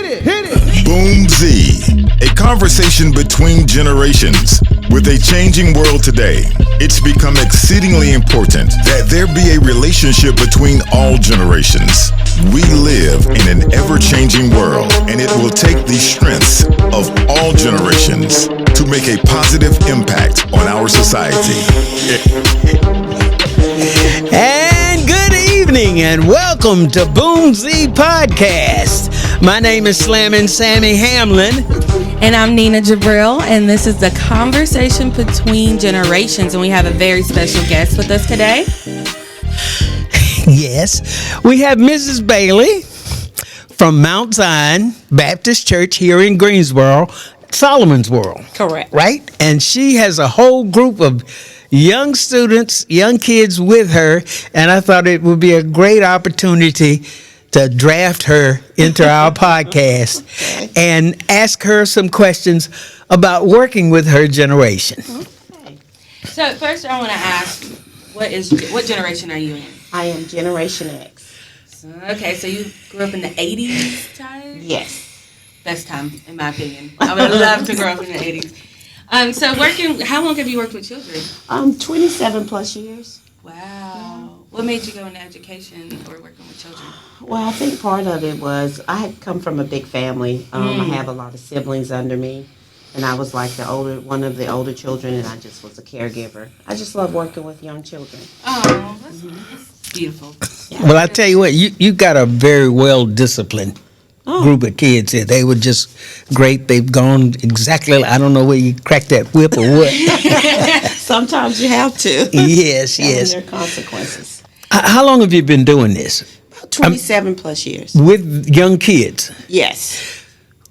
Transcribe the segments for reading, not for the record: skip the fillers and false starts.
Boom Z, a conversation between generations. With a changing world today, it's become exceedingly important that there be a relationship between all generations. We live in an ever-changing world, and it will take the strengths of all generations to make a positive impact on our society. And good evening, and welcome to Boom Z Podcast. My name is Slammin' Sammy Hamlin. And I'm Nina Jabril, and this is the Conversation Between Generations, and we have a very special guest with us today. Yes, we have Mrs. Bailey from Mount Zion Baptist Church here in Greensboro, Solomon's World. Correct. Right? And she has a whole group of young students, young kids with her, and I thought it would be a great opportunity to draft her into our podcast and ask her some questions about working with her generation. Okay. So first I want to ask, what generation are you in? I am Generation X. Okay, so you grew up in the 80s, Ty? Yes. Best time, in my opinion. I would love to grow up in the 80s. How long have you worked with children? 27 plus years. Wow. What made you go into education or working with children? Well, I think part of it was I had come from a big family. I have a lot of siblings under me, and I was like one of the older children, and I just was a caregiver. I just love working with young children. Oh, that's beautiful. Yeah. Well, I tell you what, you got a very well-disciplined group of kids here. They were just great. They've gone exactly, I don't know where you cracked that whip or what. Sometimes you have to. Yes. There are consequences. How long have you been doing this? About 27 plus years. With young kids? Yes.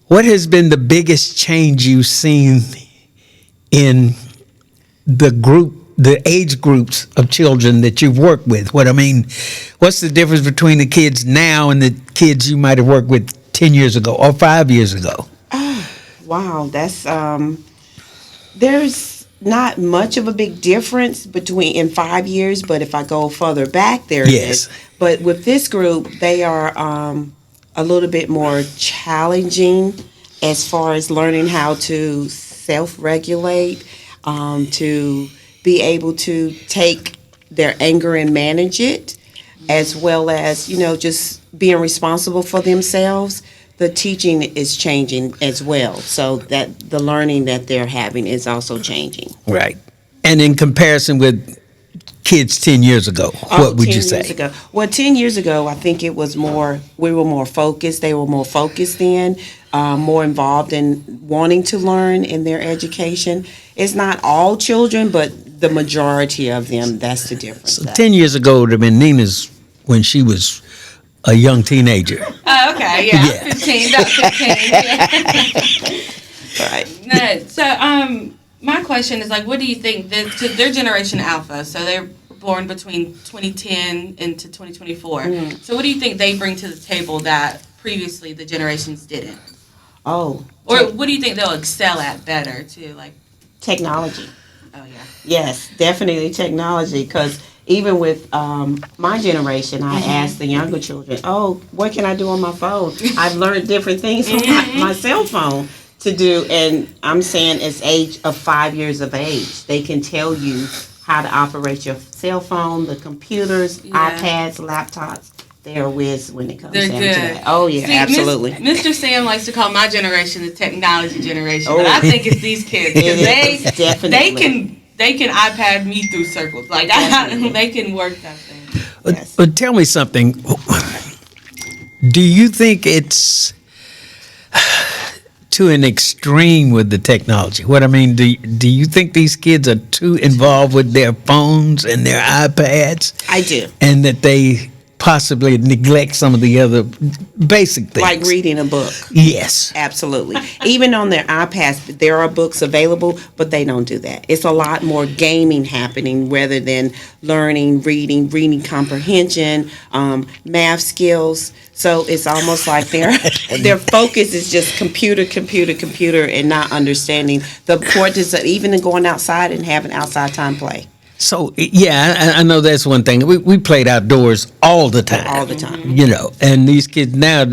What has been the biggest change you've seen in the age groups of children that you've worked with? What's the difference between the kids now and the kids you might have worked with 10 years ago or 5 years ago? Wow, that's there's not much of a big difference in 5 years, but if I go further back, there is. But with this group, they are a little bit more challenging as far as learning how to self-regulate, to be able to take their anger and manage it, as well as, just being responsible for themselves. The teaching is changing as well, so that the learning that they're having is also changing. Right. And in comparison with kids 10 years ago, what would you say? 10 years ago. Well, 10 years ago, I think we were more focused. They were more focused then, more involved in wanting to learn in their education. It's not all children, but the majority of them, that's the difference. So 10 years ago would have been Nina's when she was a young teenager. Oh, okay, yeah. Yeah. 15, about 15. Yeah. Right. No, so, my question is, what do you think, they're Generation Alpha, so they're born between 2010 into 2024. So what do you think they bring to the table that previously the generations didn't? Oh. Or what do you think they'll excel at better, too? Technology. Oh, yeah. Yes, definitely technology, because even with my generation, I asked the younger children, what can I do on my phone? I've learned different things from my cell phone to do, and I'm saying as age of 5 years of age, they can tell you how to operate your cell phone, the computers, iPads, laptops. They're whiz when it comes down to that. Oh, yeah, absolutely. Mr. Sam likes to call my generation the technology generation, but I think it's these kids. They can iPad me through circles. They can work that thing. Yes. But tell me something. Do you think it's to an extreme with the technology? Do you think these kids are too involved with their phones and their iPads? I do. And that they possibly neglect some of the other basic things? Like reading a book. Yes. Absolutely. Even on their iPads, there are books available, but they don't do that. It's a lot more gaming happening rather than learning, reading comprehension, math skills. So it's almost like their focus is just computer, and not understanding the importance of even going outside and having outside time play. So yeah, I know that's one thing. We played outdoors all the time. All the time. You know, and these kids now,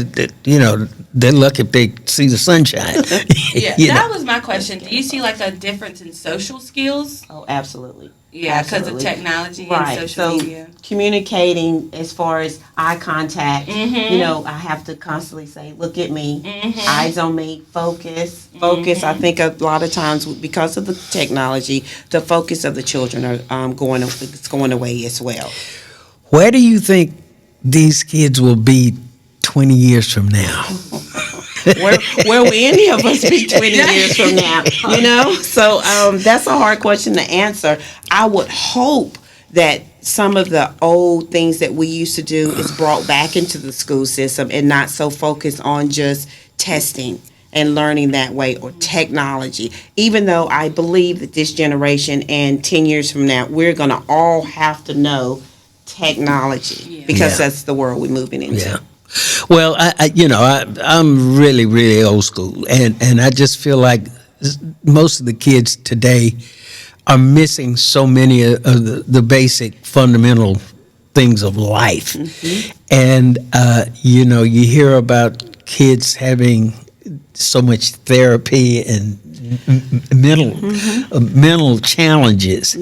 you know, they're lucky if they see the sunshine. Yeah, You that know. was my question. Do you see like a difference in social skills? Oh, absolutely. Yeah, because of Absolutely. technology Right. and social So media. communicating as far as eye contact, Mm-hmm. you know, I have to constantly say, "Look at me, eyes on me, focus, focus." Mm-hmm. I think a lot of times because of the technology, the focus of the children are going away as well. Where do you think these kids will be 20 years from now? Where will any of us be 20 years from now? You know, so that's a hard question to answer. I would hope that some of the old things that we used to do is brought back into the school system and not so focused on just testing and learning that way or technology. Even though I believe that this generation and 10 years from now, we're going to all have to know technology because Yeah. that's the world we're moving into. Yeah. Well, I'm really, really old school, and I just feel like most of the kids today are missing so many of the basic fundamental things of life. And, you know, you hear about kids having so much therapy and mental challenges,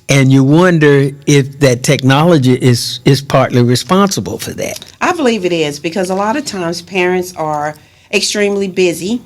and you wonder if that technology is partly responsible for that. I believe it is because a lot of times parents are extremely busy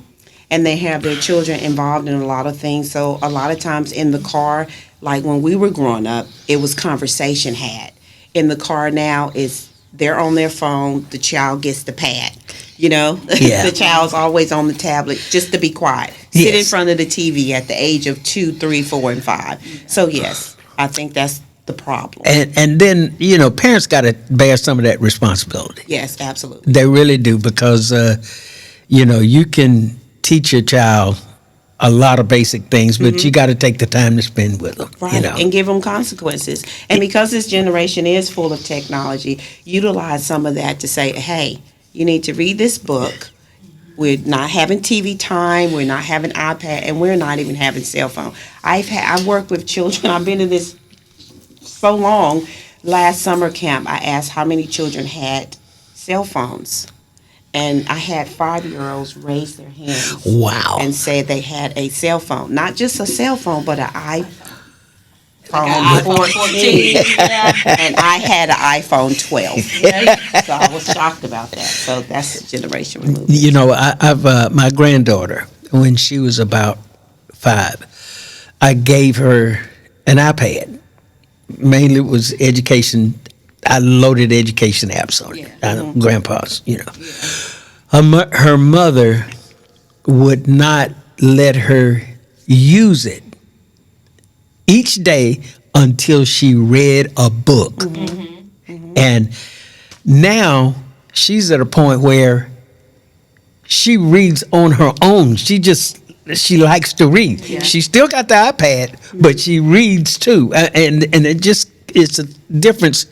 and they have their children involved in a lot of things. So a lot of times in the car, like when we were growing up, it was conversation had. In the car now is they're on their phone, the child gets the pad. You know, Yeah. the child's always on the tablet just to be quiet. Sit in Yes. front of the TV at the age of 2, 3, 4, and 5. So yes, I think that's the problem. And then, you know, parents got to bear some of that responsibility. Yes, absolutely. They really do, because, you know, you can teach your child a lot of basic things, but you got to take the time to spend with them. Right, You know? and give them consequences. And because this generation is full of technology, utilize some of that to say, hey, you need to read this book. We're not having TV time. We're not having iPad, and we're not even having cell phone. I've worked with children. I've been in this so long. Last summer camp, I asked how many children had cell phones, and I had 5-year-olds raise their hands Wow. and say they had a cell phone, not just a cell phone, but an iPhone iPhone 14, 14, yeah. and I had an iPhone 12. So I was shocked about that. So that's the generation we're moving. You know, I've my granddaughter, when she was about 5, I gave her an iPad. Mainly it was education. I loaded education apps on it. Grandpa's, you know. Her mother would not let her use it each day until she read a book. And now she's at a point where she reads on her own. She likes to read. She still got the iPad, but she reads too. And it's a difference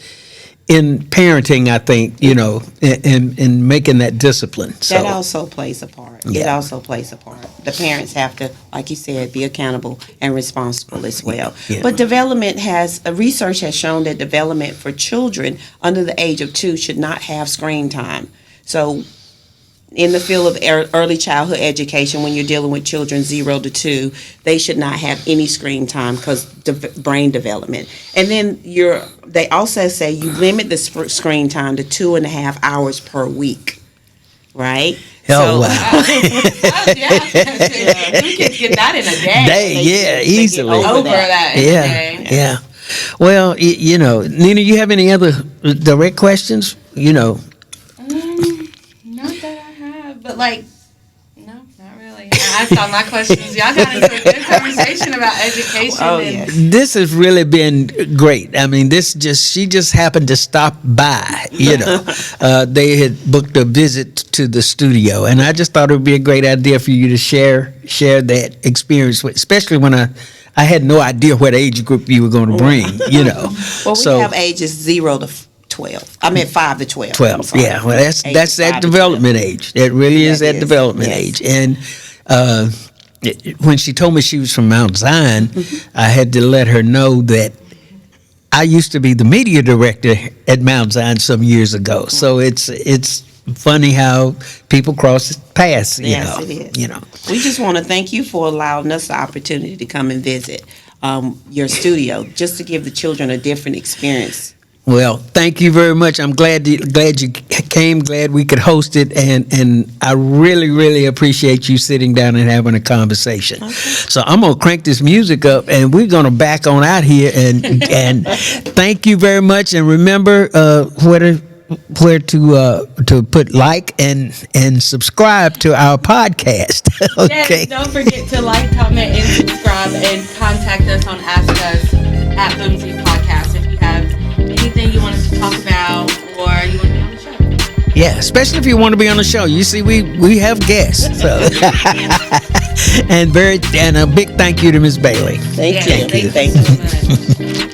in parenting, I think, you know, in making that discipline. So That also plays a part. It Yeah. also plays a part. The parents have to, like you said, be accountable and responsible as well. Yeah. But research has shown that development for children under the age of 2 should not have screen time. So in the field of early childhood education, when you're dealing with children 0 to 2, they should not have any screen time because brain development. And then they also say you limit the screen time to 2.5 hours per week, right? Oh, wow. Oh, yeah. You kids get that in a day. yeah, get easily. Over that in a Yeah, day. yeah. Well, you know, Nina, you have any other direct questions? You know, Not that I have, but like, no, not really. I asked all my questions. Y'all got into a good conversation about education. Oh, and yes. this has really been great. I mean, she just happened to stop by, you know. They had booked a visit to the studio, and I just thought it would be a great idea for you to share that experience with, especially when I had no idea what age group you were going to bring, you know. Well, we So- have ages 0 to 12. I meant 5 to 12. I'm 12. sorry. Yeah, well, that's Ages that 5 to development age. It really is That that is, development yes. age. And when she told me she was from Mount Zion, I had to let her know that I used to be the media director at Mount Zion some years ago. So it's funny how people cross paths. Yes, it is. We just want to thank you for allowing us the opportunity to come and visit your studio, just to give the children a different experience. Well, thank you very much. I'm glad you came. Glad we could host it, and I really, really appreciate you sitting down and having a conversation. Okay. So I'm gonna crank this music up, and we're gonna back on out here. And thank you very much. And remember where to put like and subscribe to our podcast. Okay. Yes, don't forget to like, comment, and subscribe, and contact us on Ask Us at Boomsy Podcast if you have anything you want us to talk about or you want to be on the show. Yeah, especially if you want to be on the show. You see, we have guests. So. and a big thank you to Ms. Bailey. Thank you. Thank you so much.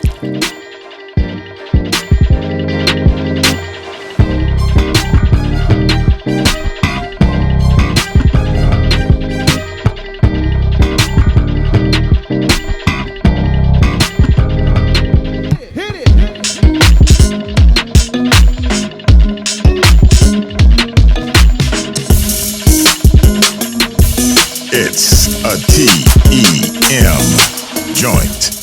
It's a TEM joint.